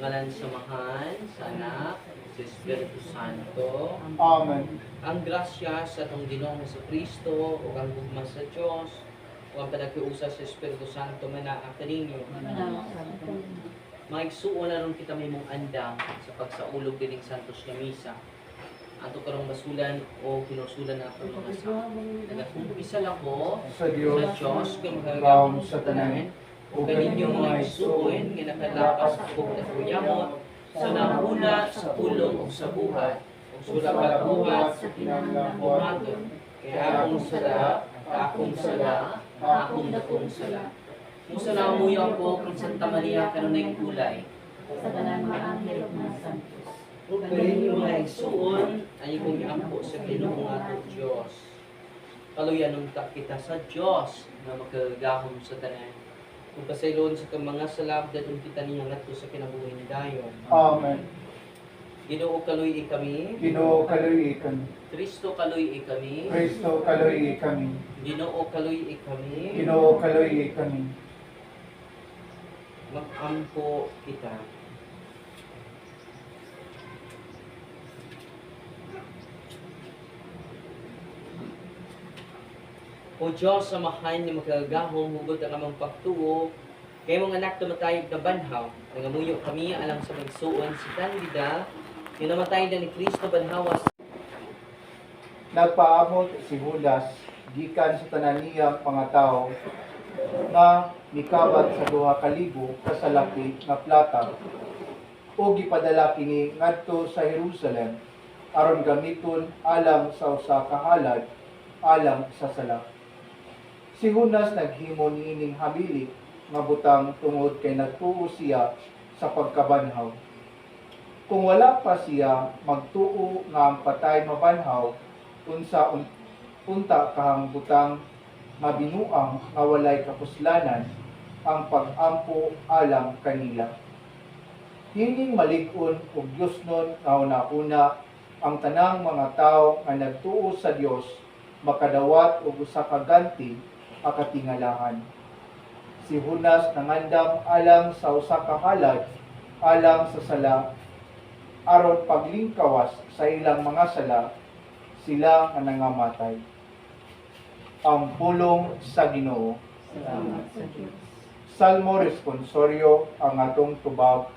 Ngalan sa Amahan, sa Anak, sa Espiritu Santo. Amen. Ang grasya sa atong Ginoong sa Kristo o ang gugma sa Dios o ang panagkiusa sa Espiritu Santo manaa kaninyo. Maigsuon na ron kita may mong andam sa pagsaulog dining Santos nga Misa. Ato karong basulan o kinusulan na ako mga sa. Nagakumpisal ako Sa Diyos, kay gawon magagawon sa sa tanan. o O kaninyo kaninyong mga mga isuon nga nakalapas ako na kuyamot sa nauna sa pulong o sa buhat o sula pagbuhat sa pinanglabuhaton. Kaya akong sala, akong dakong sala. Musa na umuya ko kung Santa Maria kanunay kulay. Sa tanan mga anghel ug mga santos. O kaninyo mga isuon ay kong iampo sa Ginoong ato Diyos. Kaluyan kita sa Diyos na magagahom sa tanan. Kung pasayloon sa mga salab datong kita niya ngadto sa kinabuhi ni dayon. Amen. Ginoo kaluy kami, Ginoo kaluy kami. Kristo kaluy kami, Kristo kaluy kami. Ginoo kaluy kami, Ginoo kaluy kami. magampo kita. O Diyos, samahan ni magagahong hugod ang amang pagtuo, kay mong anak tumatayog na banhaw, nangamuyo kami alang sa magsuon si Candida, yung namatay na ni Kristo banhawas. Nagpaabot si Judas gikan sa tanan niyang mga tao nga mikabat sa 2,000 kasalaki nga plata o gipadala kini ngadto sa Jerusalem aron gamiton alang sa usa ka halad alang sa sala. Si Judas naghimo niining habilik nga butang tungod kay nagtuo siya sa pagkabanhaw. Kung wala pa siya magtuo nga ang patay mabanhaw, unta kahang butang nga binuang nga walay kapuslanan ang pag-ampo alang kanila. Hining malig-on ug Diosnon nga una-una ang tanang mga tao nga nagtuo sa Dios makadawat og usa ka ganti a katingalahan. Si Judas nangandam alang sa usa ka halad alang sa sala aron paglingkawas sa ilang mga sala sila nga nangamatay. Ang pulong sa Ginoo. Salamat sa Diyos. Salmo responsorio ang atong tubag,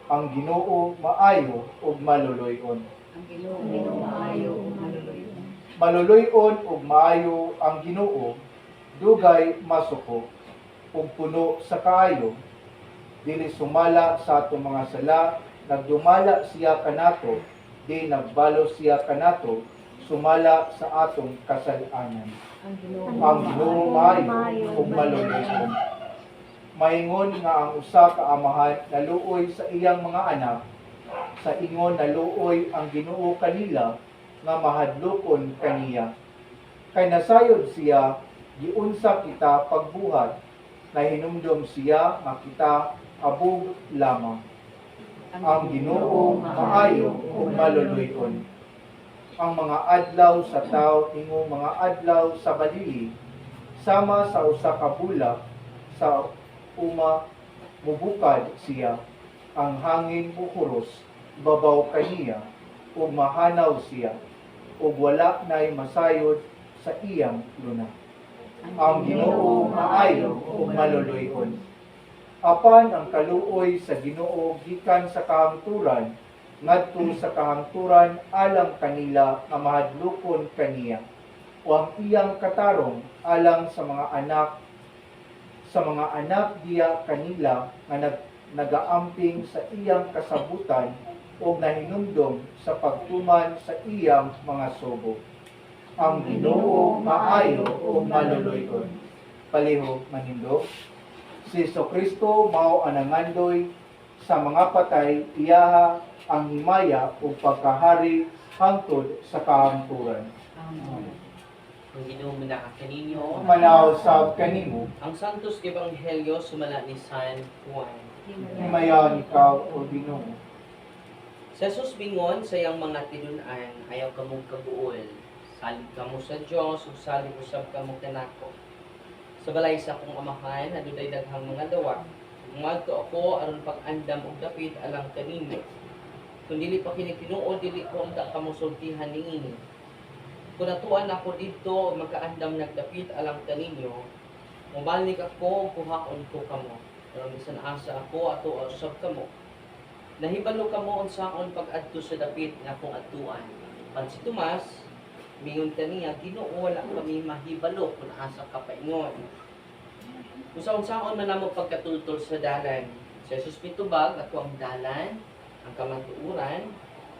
ang Ginoo maayo ug maluluyon. Ang Ginoo maayo ug maluluyon. Maluluyon ug maayo ang Ginoo, dugay masuko ug puno sa kaayo. Dili sumala sa atong mga sala, nagdumala siya kanato, di nagbalo siya kanato, sumala sa atong kasalanan. Ang Ginoo Maayo ug maluluyon. Maingon nga ang usa ka amahan naluoy sa iyang mga anak, sa ingon naluoy ang Ginoo kanila nga mahadlokon kaniya. Kay nasayod siya, giunsa kita pagbuhat, na hinumdom siya nga kita abog lamang. Ang Ginoo maayo ug maluluyon. Ang mga adlaw sa tao ingo mga adlaw sa balili, sama sa usa ka bulak sa uma mubukad siya. Ang hangin buhuros babaw kaniya ug mahanaw siya ug wala nay masayod sa iyang luna. Ang Ginoo maayo ug maluluyon. Apan ang kaluoy sa Ginoo gikan sa kahangturan ngadto sa kahangturan alang kanila nga mahadlokon kaniya. O ang iyang katarong alang sa mga anak diya kanila nga nagaamping sa iyang kasabutan o nahinumdom sa pagtuman sa iyang mga subo. Ang Ginoo maayo ug maluluyon. Palihog manindo. Si Jesucristo mao ang nangandoy sa mga patay, iyaha ang himaya ug pagkahari hangtod sa kahangturan. Amen. Ang Ginoo manaa kaninyo. Manaw sab kanimo, Ang Santos Ebanghelyo sumala ni San Juan. himayan ikaw o Ginoo. Sa Jesus bingon sa iyang mga tinunan, ayaw kamong kabuol. Salig kamo sa Dios ug salig usab kamo kanako. Sa balay sa akong amahan, adunay daghang mga dawa. Umadto ako aron pag-andam og dapit alang kanimo. Kung dili pa kini tinuod, dili ko unta kamusultihan niini. Kung natuan ako dito, magkaandam nagdapit alang kaninyo, mabalik ako, kuhaon ko kamo. Pero bisan asa ako, ato usab kamo. Nahibalo kamo unsaon pag-adto sa dapit nga akong adtuan. Pan si Tomas, mingon kaniya, Ginoo wala kami mahibalo kung asa ka paingon. Kung unsaon man namo pagkatultol sa dalan. Sa Jesus mitubag, ato ang dalan, ang kamatuoran,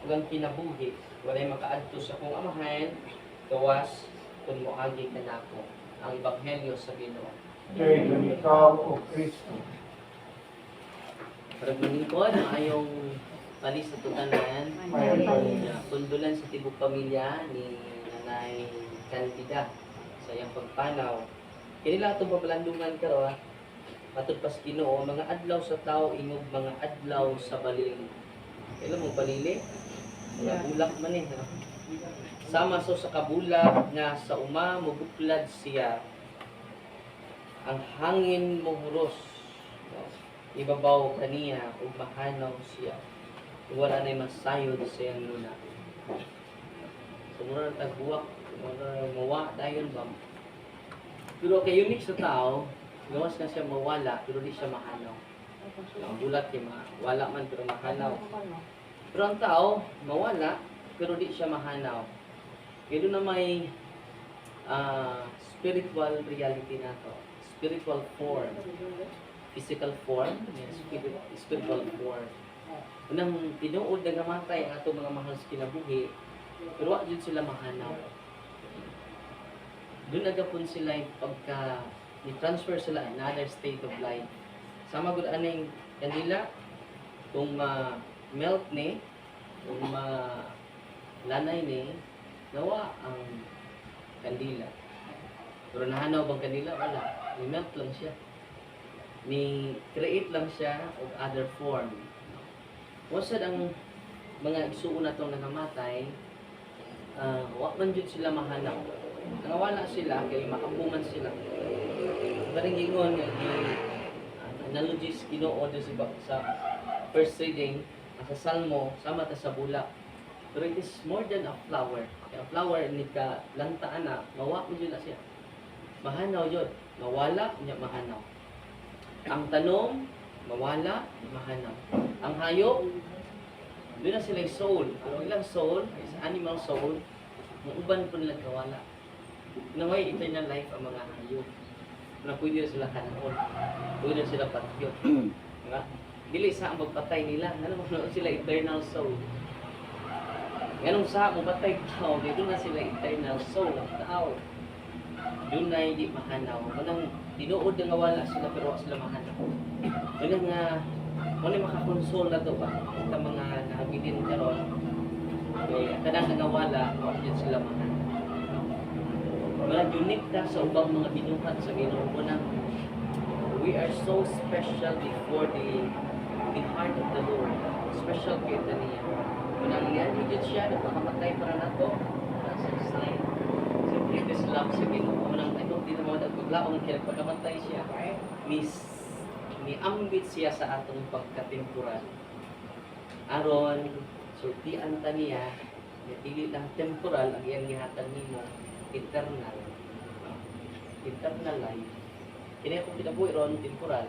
ug ang kinabuhi. Walay makaadto sa akong amahan, gawas kung moagi ka nako. Ang Ebanghelyo sa Ginoo. Kay ikaw o Kristo. Para maningkod, ayong palis sa tutanan, kundulan sa tibok pamilya ni Nanay Candida sa iyang pagpanaw. Kinila itong pabalandungan karo ha. Matod pas Ginoo, mga adlaw sa tao ingog mga adlaw sa balili. Kailan mo balili? Mga bulak man eh. No? Sama so sa kabulak nga sa uma mubuklad siya. Ang hangin mohuros. No? Ibabaw kaniya ug mahanaw siya. Wala na masayod sa iyang luna. So muna tagbuwak, mawa dayon ba? Pero kay unique sa tao, gawas na siya mawala pero di siya mahanaw. Ang bulat kay wala man pero mahanaw. Pero ang tao, mawala pero di siya mahanaw. Kaya doon na may spiritual reality na to. Spiritual form. Physical form, spiritual form. Unang tinuod na gamatay ang ato mga mahal sa kinabuhi, pero wala din sila mahanaw. Doon nagapon sila yung pagka i-transfer sila in another state of life. Sama gud aning kanila kung melt ni, kung lanay ni, nawa ang kandila. Pero nahanaw bang kandila? Wala. Ni-melt lang siya. Ni-create lang siya of other form. Wasad ang mga igsuon na itong nangamatay, wak man dyan sila mahanaw. Nangawala sila, kaya makambuman sila. Parang gingon, analogies Ginoo sa first reading, sa Salmo, sama ta sa bulak. Pero it is more than a flower. Kaya flower, ni ka lantaan na, mawa mo dyan siya. Mahanaw yun. Mawala, niya mahanaw. Ang tanong, mawala, mahanaw. Ang hayop, doon na sila soul. Pero ilang soul, is animal soul, ang uban po nila kawala. Naway eternal life ang mga hayop. Na pwede sila kanon. Pwede sila patyot. Diba? Dili sa ang magpatay nila. Ano sila eternal soul. Ganun sa magpatay tao, doon na sila eternal soul ng tao. Doon na hindi mahanaw. Manang tinuod na wala sila pero sila mahanaw. Manang wala makakonsol na to ba? Ito mga nakabilin karon. Okay, kadang nangawala, wala sila mahanaw. Mga unique na sa ubang mga binuhat sa Ginoo mo na we are so special before the heart of the Lord. Special kay niya. Manang niyan dito siya nagpakamatay para nato. Nasa sign. Simply this love sa Ginoo. Manang ito dito mo nagpaglaong kaya pagkamatay siya. Niambit siya sa atong pagkatemporal. Aron sultian ta niya, dili lang temporal ang iyang gihatag nimo, eternal. Eternal life. Kini akong kinabuhi ron temporal.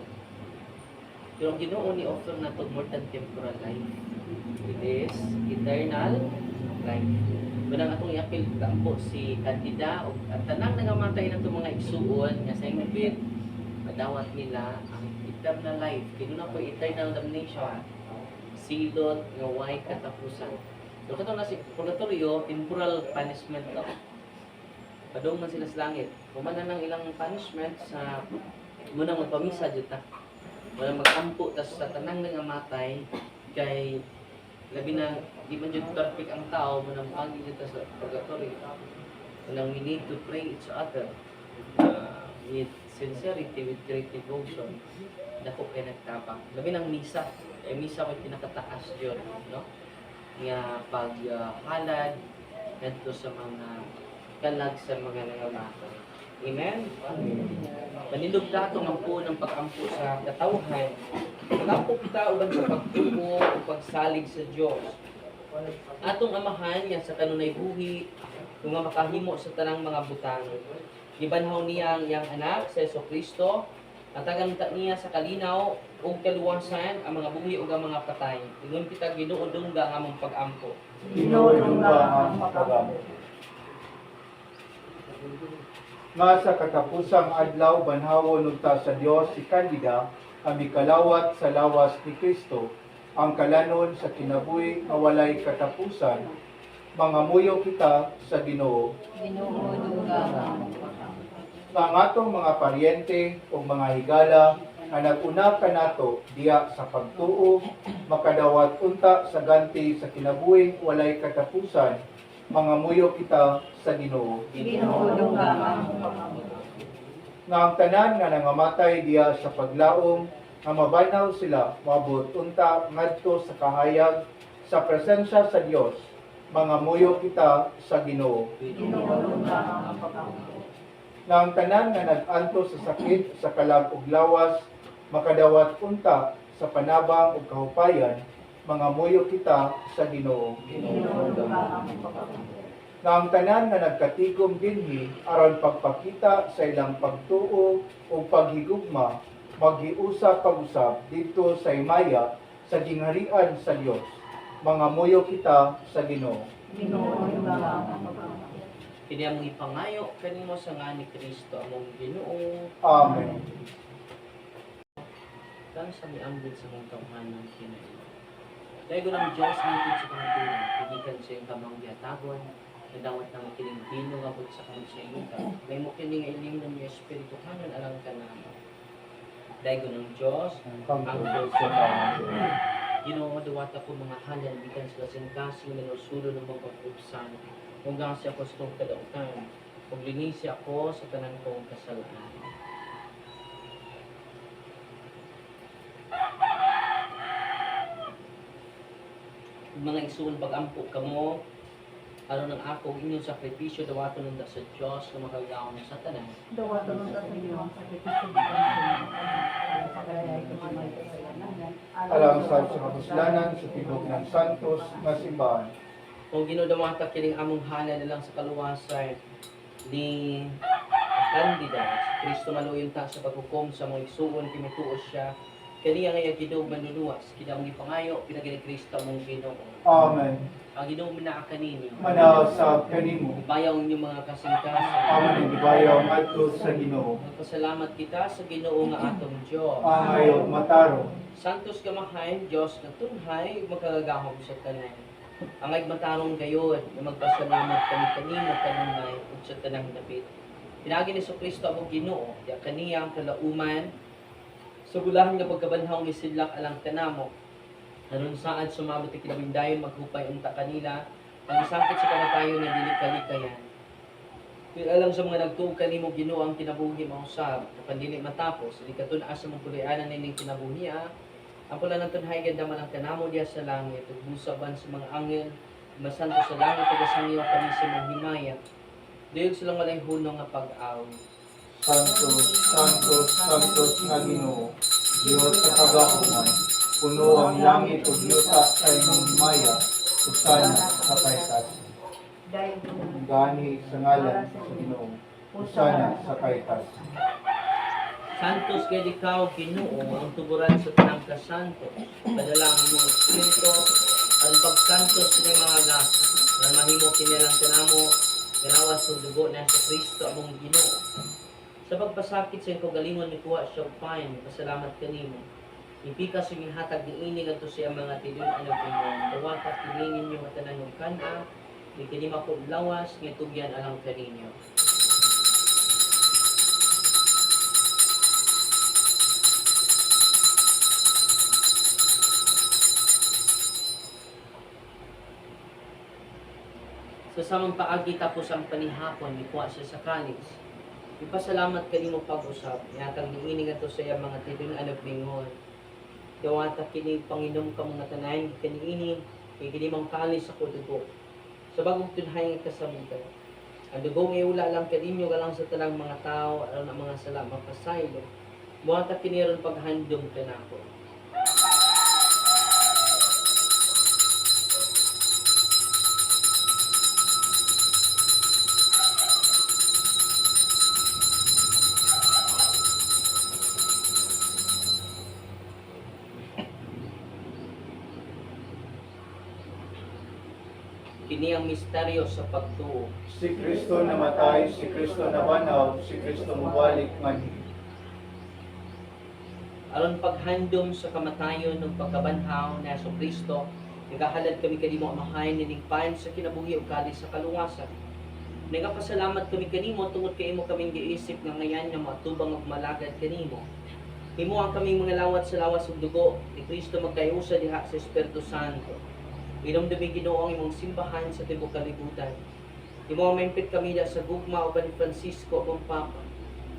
Pero ang Ginoo ni offer na to more than temporal life. It is eternal life. Manang atong iapil kampo si Candida o at tanang nangamatay na itong mga igsuon nga sa ingabit, madawat nila ang eternal life. Kino na po eternal damnation. Silot nga way katapusan. So katong na si purgatorio, temporal punishment to. Padung man sila sa langit. Kumanan ng ilang punishment sa munang magpamisa jud ta. Munang magampo tas sa tanang nangamatay kay labi na di man jud perfect ang tao munang agi jud ta sa purgatorio. Munang we need to pray each other with sincerity, with great devotion. Dako kay nagtapang. Labi ng misa. Misa may pinakataas yun, no? Nga paghalad ngadto sa mga kalag sa mga nangamatay. Amen? Amen. Manindog dato ang po ng pag-ampo sa katawhan. Pag-ampo kita uban sa pagtubo o pagsalig sa Dios. Atong amahan nga sa kanunay buhi kung nga makahimo sa tanang mga butang. Gibanhaw niya ang iyang anak sa Jesucristo at tagamta niya sa kalinaw o kaluwasan ang mga buhi o ang mga patay. Ingon kita ginuodungga nga among pag-ampo. Tinulunga ang pag-ampo. Nga sa katapusang adlaw banhawon unta sa Dios si Candida ang mikalawat sa lawas ni Kristo ang kalanon sa kinabuhi nga walay katapusan. Mangamuyo kita sa Ginoo. Ginuodungga ang Nga ang atong mga paryente o mga higala nga nag-una kanato diya sa pagtuo makadawat unta sa ganti sa kinabuhing walay katapusan. Mangamuyo kita sa Ginoo. Ginuodungga ang Nga ang tanan nga nangamatay diya sa paglaom nga mabanaw sila mabot unta ngadto sa kahayag sa presensya sa Dios. Mangamuyo kita sa Ginoo. Ginuodungga ang Nga ang tanan nga nag-anto sa sakit sa kalag ug lawas makadawat unta sa panabang ug kahupayan. Mangamuyo kita sa Ginoo. Ginuodungga ang Nga ang tanan nga nagkatigom dinhi aron pagpakita sa ilang pagtuo o paghigugma maghiusa pag-usab dito sa himaya sa gingharian sa Dios. Mangamuyo kita sa Ginoo. Ginuodungga ang Kini among ipangayo kanimo sa nga ni Kristo among Ginoo. Amen. Kang sa miambit sa mong tawhanan kinayo. Dahil ng Diyos ngipit sa kamatulan, pigikan sa iyong kamang giatagon, nadawat ng kining pino nga sa kamang sa iyong may mo kining iling ng iyong Espiritu kanon alang ka na. Dahil ng Diyos, ang Ginoo duwat ako mga halal, bikan sa kasing-kasing na usulo ng mga pag-upsan. Hanggang siya ako sa itong kadautan, paglingisi ako sa tanan kong kasalanan. Mga isuon pag-ampo kamo, aron ng ako inyong sakripisyo dawaton nanda sa Dios nga makagaon sa tanan. Dawaton sa inyo ang sakripisyo Alang sa kapuslanan sa tibok ng santos nga simbahan. Kung ginodawata kining among halal na lang sa kaluwasan ni Candida, Kristo maluyon ta sa paghukom sa mga isuon kinituos siya. Kaniya nga Ginoo manluluwas, kinamong ipangayo, pinagini Kristo mong Ginoo. Amen. Ang Ginoo manaa kaninyo. Manaw sa kanimo. Bayaw inyong mga kasing-kasing. Amen. Ibayaw ngadto sa Ginoo. Magpasalamat kita sa Ginoo nga atong Dios. Angayog mataro. Santos kamahay, Dios na tunhay, magkagagahom sa tanan. Angay matarong gayod, na magpasalamat kami kanino kanunay ug sa tanang dapit. Pinagi ni Kristo ang Ginoo, ya kaniya ang kalauman sa bulahan nga pagkabanhaw ni Sidlak alang kanamo. Aron saad sumabot ti kinabindayon maghupay unta kanila, pagisangkit sa kamatayon nga dili kalikayan. Pero alam sa mga nagtuog kanimo Ginoo ang kinabuhi mausab, kapag dili matapos, di katun-as sa mga pulianan nining kinabuhi ang pula ng tunhay ganda man ang kanamo diya sa langit, ug busaban sa mga angel, masanto sa langit ug asangyo kami sa mga himaya. Diyog silang walay hunong nga pag-aw. Santos, Santos, Santos nga Ginoo. Diyos sa kagahuman. Puno ang langit ug yuta sa imong himaya. Usana sa kaitas. Gani sa ngalan sa Ginoo. Usana sa kaitas. Santos kay ikaw Ginoo ang tuburan sa tanang kasanto. Padala ang imong espiritu aron pagsantos sa mga gasa. Nga mahimo kinilang kanamo ganawa sa dugo na sa Kristo among Ginoo. Sa pagpasakit sa iyong kagalingon ni kuha siya pain, pasalamat kanimo. Ipika sa inyong hatag ni ini ngadto siya mga tidyon anak ninyo. Dawata kilingin niyo at tanan ng kana, di kanima ko lawas nga tugyan alang kaninyo. Sa samang paagi tapos ang panihapon, ikuha siya sa kanis. Ipasalamat kanimo pag-usap, yatang niining ato sa iya mga tidyon anak ninyo. Dawata kini Panginoon ka mga tanan, kaniini, kay kinimang kalis sa kudugo. Sa bagong tunhay nga kasamutan. Ang dugong iula lang kaninyo galang sa tanang mga tao aron ang mga sala mapasaylo. Buhata kiniron paghandom kanako. Kini ang misteryo sa pagtuo. Si Kristo namatay, si Kristo nabanaw, si Kristo mubalik manhi. Aron paghandom sa kamatayon ng pagkabanhaw na sa Kristo, nagahalad kami kanimo amahay nining payon sa kinabuhi ug kali sa kaluwasan. Nagapasalamat kami kanimo tungod kay imo kaming giisip nga ngayan nga matubang ug malagad kanimo. Himo ang kaming mga lawat sa lawas ug dugo ni Kristo magkayusa diha sa Espiritu Santo. Inomdumi Ginoo ang imong simbahan sa tibuok kalibutan. Imo ang maimpit kami sa gugma uban ni Francisco ang Papa.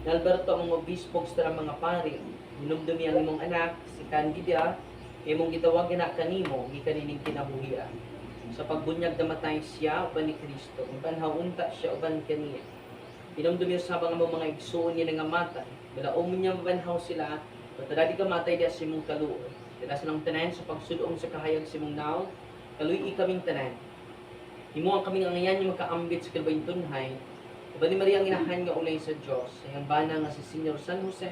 Ni Alberto ang mga obispo sa mga pari. Inomdumi ang imong anak si Candida, imong gitawagan na kanimo gikan ining kinabuhian. Sa pagbunyag namatay siya uban ni Kristo, uban haunta siya uban kaniya. Inomdumi usab ang among mga igsuon niya nga matay. Balaom niya mabanhaw sila, patadadi ka matay diha sa imong kaluoy. Dila silang tanan sa pagsudong sa kahayag sa imong naw, kaluy kaming tanan. Himo ang kaming angayan nga makaambit sa kalbayng tunhay. Uban ni Maria ang inahan nga ulay sa Dios, ang bana nga si Senyor San Jose,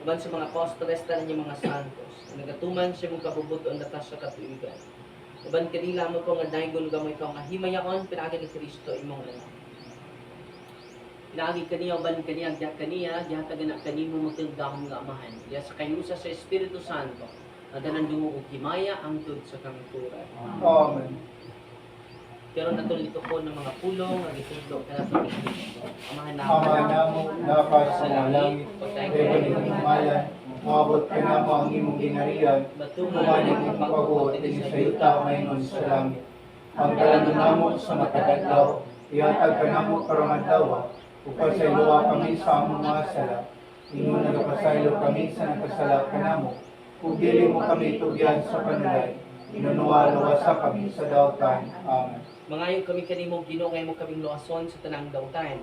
uban sa mga apostoles tanan niya mga santos. Ang nagatuman siya mong kabubuton na sa katuigan. Uban kanila mo ko nga daygon gamay ka nga himayaon pinaagi ni Kristo imong anak. Pinaagi kaniya uban kaniya diha tagana kanimo magtugdahom nga amahan. Diha sa kayusa sa Espiritu Santo. Nadanan dungo og himaya angtod sa kangturan. Amen. Pero natuloy ito po ng mga pulong ang itutlo na sa Kristo. Amahan Ama namo, napas sa sa langit, daygon ing himayan, maabot ka namo ang imong ginariyan, kumanig ing pagbuot din sa yuta maynon sa langit. Ang kalano namo sa matagadlaw, ihatag ka namo karong adlaw, upad sa iluwa kami sa among mga sala. Ingon nagapasaylo kami sa nakasala ka namo. Kung dili mo kami tugyan sa panulay, inunuwa-luwasa kami sa dautan. Amen. Mangayo kami kanimo Ginoo ngayon mo kaming luason sa tanang dautan.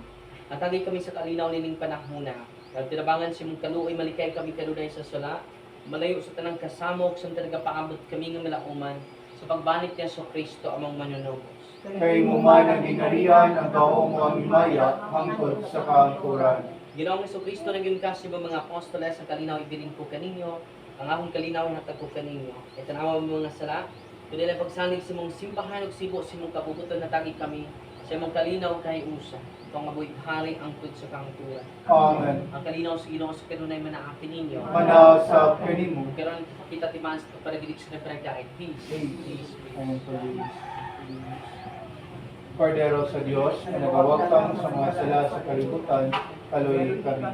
Atagi kami sa kalinaw nining panahona. Nagtirabangan si mong kaluoy malikay kami kanunay sa sala. Malayo sa tanang kasamok sa paabot kami nga malauman sa pagbanit niya sa Kristo among manunubos. Kay mo man ang ginariyan, ang gaong mo ang himaya, hangtod sa kaangkuran. Ginoong Kristo naging kasi mga apostoles ang kalinaw ibirin ko kaninyo. Ang akong kalinaw na natagpo kaninyo. Itanawa mo mga sala. Kundi lang pagsanig sa mong simbahan o sibo sa mong kabubuton na tagi kami sa mong kalinaw kay usa. Itong mabuhig hari ang tud sa kangturan. Amen. Ang kalinaw sa Ginoo sa kanunay manaakin ninyo. Manaw sa kanimo. Pero ang kita timas para gidig sa nagprakay. Peace. Peace. Amen po, Jesus. Kordero sa Diyos, na nagawagtang sa mga sala sa kalibutan, kaluy kami.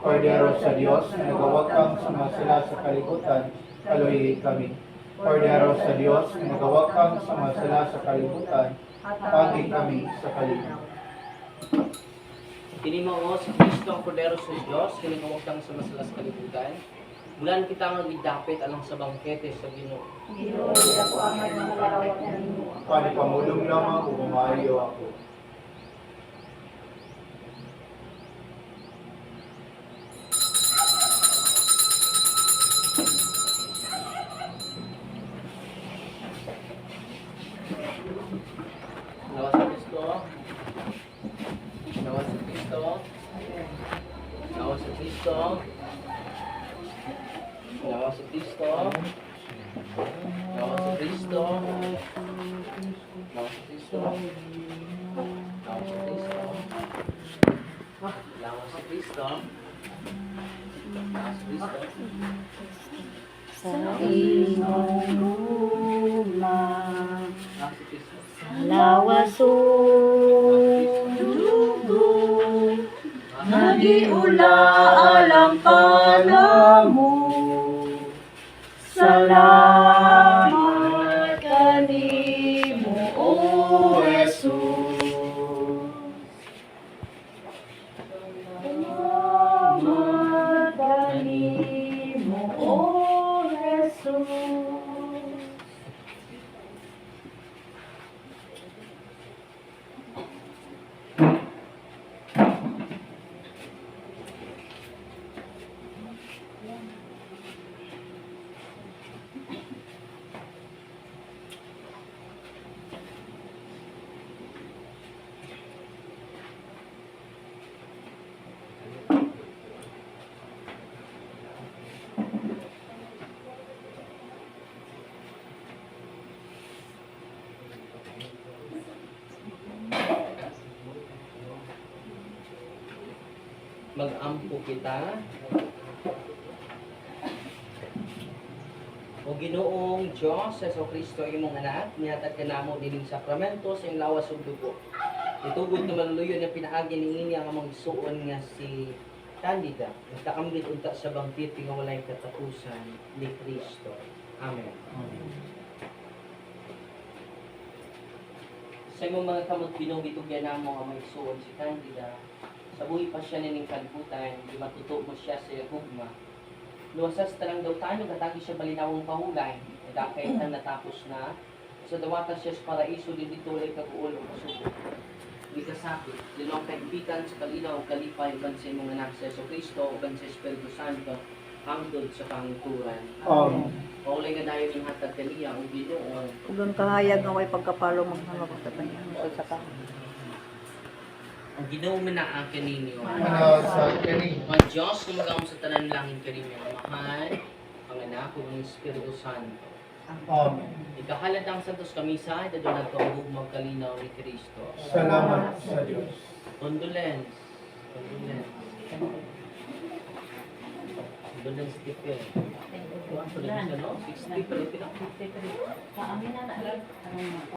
Kordero sa Diyos, na nagawagtang sa mga sala sa kalibutan, kaluy kami. Kordero sa Diyos, na nagawagtang sa mga sala sa kalibutan, pagi kami sa kalinaw. Kini mao sa Kristo ang kordero sa Dios, kini kawagtang sa masalas kalibutan. Bulan kita nga gidapit alang sa bangkete sa Ginoo. Ginoo, ako ang mga lawak na nimo. Panipamulong lamang kung maayo ako. Lawas sa Kristo. Lawas sa Kristo. Lawas sa Kristo. Lawas sa Kristo. Lawas sa Kristo. Lawas sa Kristo. Lawas sa Kristo. Lawas sa Kristo. Lawas sa Kristo. Sa imong gugma, Lawas sa Kristo. lawasong dugo, nagiula alang kanamo. Salamat kanimo, O Jesus. Salamat kanimo, O Jesus. Mag-ampo kita. O Ginoong Diyos, Yesu Kristo, imong anak, nihatag ka namo dining sakramento sa iyong lawas ug dugo. Itugod na maluluyo na pinaagi ni niya nga magsuon nga si Candida. Nagtakambit unta sa bangkit nga walay katapusan ni Kristo. Amen. Sa imong mga kamot binugitugyan namo nga magsuon si Candida, sa buhi pa siya nining kalibutan, di matuto mo siya sa hugma. Luwasas talang daw tayo, katagi siya balinawang pahulay. Dakay ang natapos na. Sa dawata siya sa paraiso, din dito ulit kaguulo o suko. Hindi kasakit. Dinong kaibigan sa kalinaw o kalipay, uban sa imong anak sa Yeso Cristo, uban sa Espiritu Santo, hangdod sa panguturan. Paulay nga dayo ng hatag kaniya, o Ginoo. Ugang kahayag nga way pagkapalo maghanap sa kanya sa saka. Ang Ginoo manaa kaninyo. Ano sa kani? Ang Diyos kumagam sa tanan langit kaninyo. Mahal, ang anak ug ang Espiritu Santo. Amen. Ikahalad ang Santos Kamisa, dadon ang kaugmang kalinaw ni Kristo. Salamat sa Diyos. Condolence. Condolence. Condolence Stephen. Ano, 60 pero pinaka. Kaamin na na.